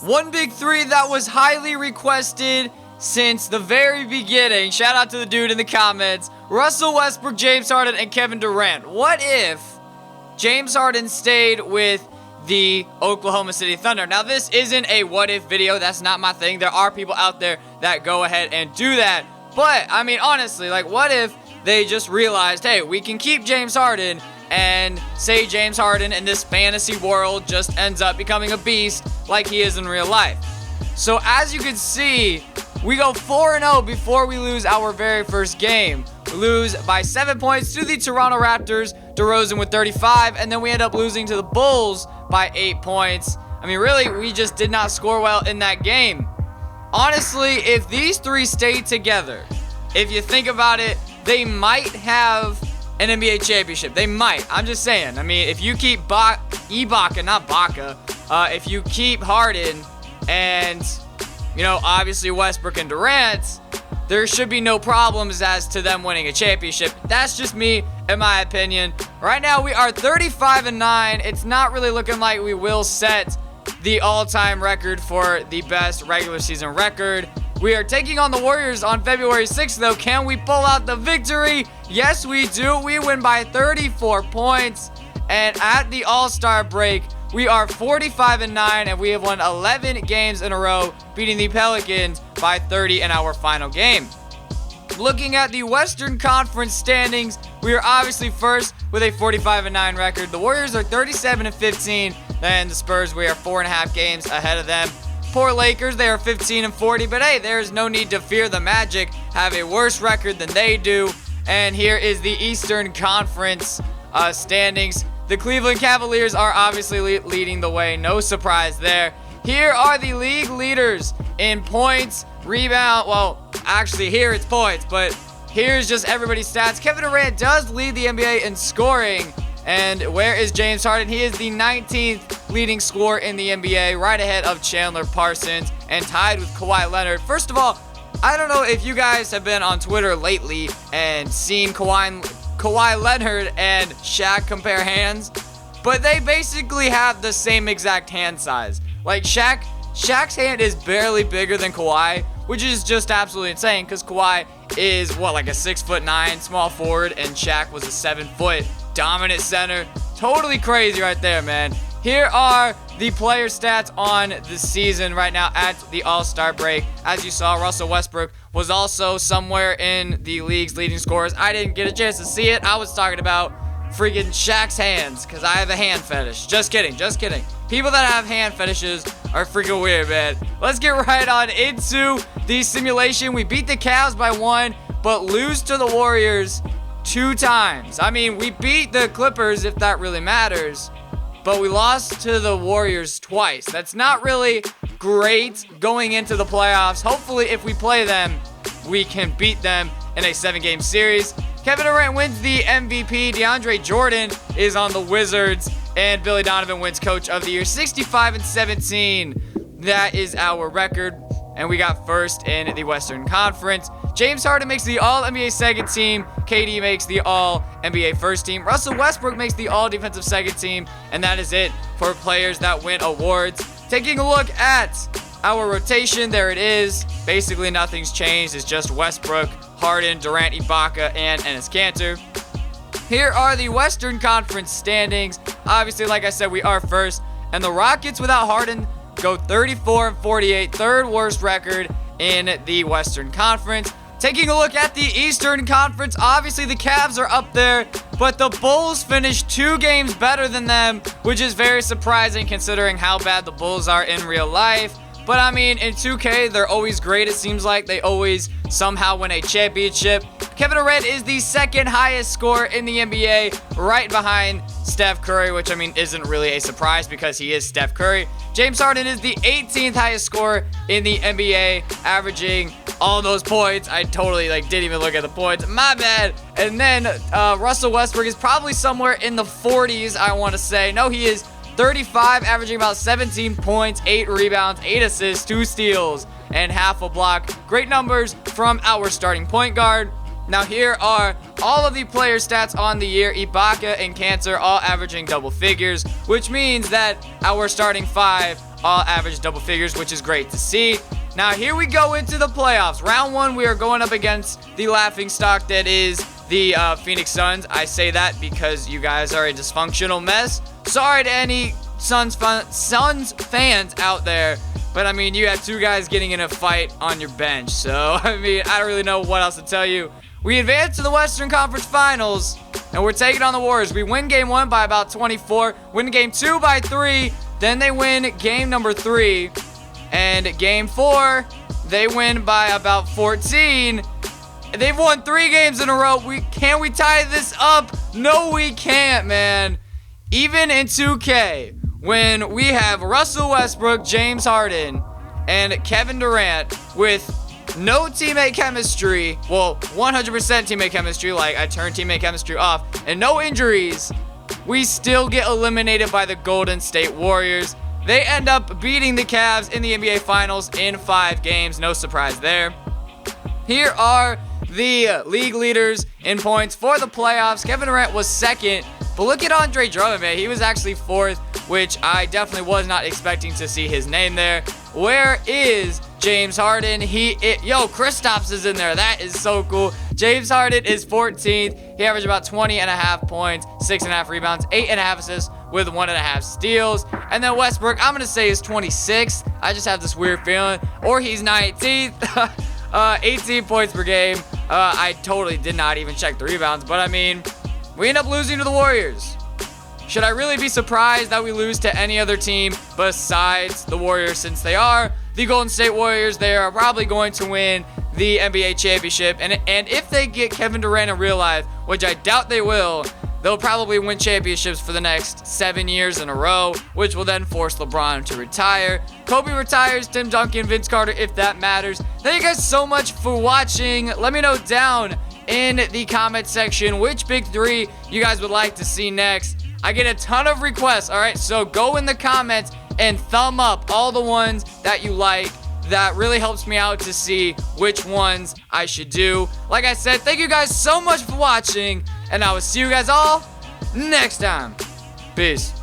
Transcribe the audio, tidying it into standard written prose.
One big three that was highly requested since the very beginning. Shout out to the dude in the comments. Russell Westbrook, James Harden, and Kevin Durant. What if James Harden stayed with the Oklahoma City Thunder? Now, this isn't a what if video. That's not my thing. There are people out there that go ahead and do that. But, I mean, honestly, like, what if they just realized, hey, we can keep James Harden, and say James Harden in this fantasy world just ends up becoming a beast like he is in real life. So as you can see, we go 4-0 before we lose our very first game. We lose by 7 points to the Toronto Raptors, DeRozan with 35, and then we end up losing to the Bulls by 8 points. I mean, really, we just did not score well in that game. Honestly, if these three stay together, if you think about it, they might have an NBA championship. They might. I'm just saying. I mean, if you keep Ibaka, not Baca, if you keep Harden and, you know, obviously Westbrook and Durant, there should be no problems as to them winning a championship. That's just me, in my opinion. Right now, we are 35-9. It's not really looking like we will set the all-time record for the best regular season record. We are taking on the Warriors on February 6th, though. Can we pull out the victory? Yes, we do. We win by 34 points. And at the All-Star break, we are 45-9, and we have won 11 games in a row, beating the Pelicans by 30 in our final game. Looking at the Western Conference standings, we are obviously first with a 45-9 record. The Warriors are 37-15, and the Spurs, we are 4.5 games ahead of them. Poor Lakers, they are 15-40, but hey, there's no need to fear. The Magic have a worse record than they do. And here is the Eastern Conference standings. The Cleveland Cavaliers are obviously leading the way. No surprise there. Here are the league leaders in points, rebound. Well, actually, here it's points, but here's just everybody's stats. Kevin Durant does lead the NBA in scoring. And where is James Harden? He is the 19th leading scorer in the NBA, right ahead of Chandler Parsons and tied with Kawhi Leonard. First of all, I don't know if you guys have been on Twitter lately and seen Kawhi Leonard and Shaq compare hands, but they basically have the same exact hand size. Like Shaq's hand is barely bigger than Kawhi, which is just absolutely insane because Kawhi is like a 6'9" small forward, and Shaq was a 7-foot dominant center. Totally crazy right there, man. Here are the player stats on the season right now at the All-Star break. As you saw, Russell Westbrook was also somewhere in the league's leading scorers. I didn't get a chance to see it. I was talking about freaking Shaq's hands because I have a hand fetish. Just kidding. People that have hand fetishes are freaking weird, man. Let's get right on into the simulation. We beat the Cavs by 1, but lose to the Warriors 2 times. I mean, we beat the Clippers, if that really matters, but we lost to the Warriors twice. That's not really great going into the playoffs. Hopefully, if we play them, we can beat them in a 7-game series. Kevin Durant wins the MVP. DeAndre Jordan is on the Wizards, and Billy Donovan wins Coach of the Year. 65-17. That is our record, and we got first in the Western Conference. James Harden makes the All-NBA second team. KD makes the All-NBA first team. Russell Westbrook makes the All-Defensive second team. And that is it for players that win awards. Taking a look at our rotation, there it is. Basically, nothing's changed. It's just Westbrook, Harden, Durant, Ibaka, and Enes Kanter. Here are the Western Conference standings. Obviously, like I said, we are first. And the Rockets without Harden go 34-48, third worst record in the Western Conference. Taking a look at the Eastern Conference, obviously the Cavs are up there, but the Bulls finished 2 games better than them, which is very surprising considering how bad the Bulls are in real life. But I mean, in 2K, they're always great. It seems like they always somehow win a championship. Kevin Durant is the second highest scorer in the NBA, right behind Steph Curry, which I mean isn't really a surprise because he is Steph Curry. James Harden is the 18th highest scorer in the NBA, averaging all those points. I totally didn't even look at the points. My bad. And then Russell Westbrook is probably somewhere in the 40s, I want to say. No, he is 35, averaging about 17 points, 8 rebounds, 8 assists, 2 steals, and half a block. Great numbers from our starting point guard. Now here are all of the player stats on the year. Ibaka and Kanter all averaging double figures, which means that our starting 5 all average double figures, which is great to see. Now, here we go into the playoffs. Round 1, we are going up against the laughingstock that is the Phoenix Suns. I say that because you guys are a dysfunctional mess. Sorry to any Suns fans out there, but I mean, you had 2 guys getting in a fight on your bench. So, I mean, I don't really know what else to tell you. We advance to the Western Conference Finals, and we're taking on the Warriors. We win game 1 by about 24, win game 2 by 3, then they win game number 3, and game 4, they win by about 14. They've won 3 games in a row. Can we tie this up? No, we can't, man. Even in 2K, when we have Russell Westbrook, James Harden, and Kevin Durant with no teammate chemistry, well, 100% teammate chemistry, like I turned teammate chemistry off, and no injuries, we still get eliminated by the Golden State Warriors. They end up beating the Cavs in the NBA Finals in 5 games. No surprise there. Here are the league leaders in points for the playoffs. Kevin Durant was 2nd, but look at Andre Drummond, man. He was actually 4th, which I definitely was not expecting to see his name there. Where is James Harden? Kristaps is in there. That is so cool. James Harden is 14th. He averaged about 20.5 points, 6.5 rebounds, 8.5 assists with 1.5 steals. And then Westbrook, I'm going to say is 26th. I just have this weird feeling. Or he's 19th. 18 points per game. I totally did not even check the rebounds, but I mean, we end up losing to the Warriors. Should I really be surprised that we lose to any other team besides the Warriors, since they are the Golden State Warriors? They are probably going to win the NBA championship, and if they get Kevin Durant in real life, which I doubt they will, they'll probably win championships for the next 7 years in a row, which will then force LeBron to retire. Kobe retires, Tim Duncan, Vince Carter, if that matters. Thank you guys so much for watching. Let me know down in the comment section which big 3 you guys would like to see next. I get a ton of requests, alright? So go in the comments and thumb up all the ones that you like. That really helps me out to see which ones I should do. Like I said, thank you guys so much for watching, and I will see you guys all next time. Peace.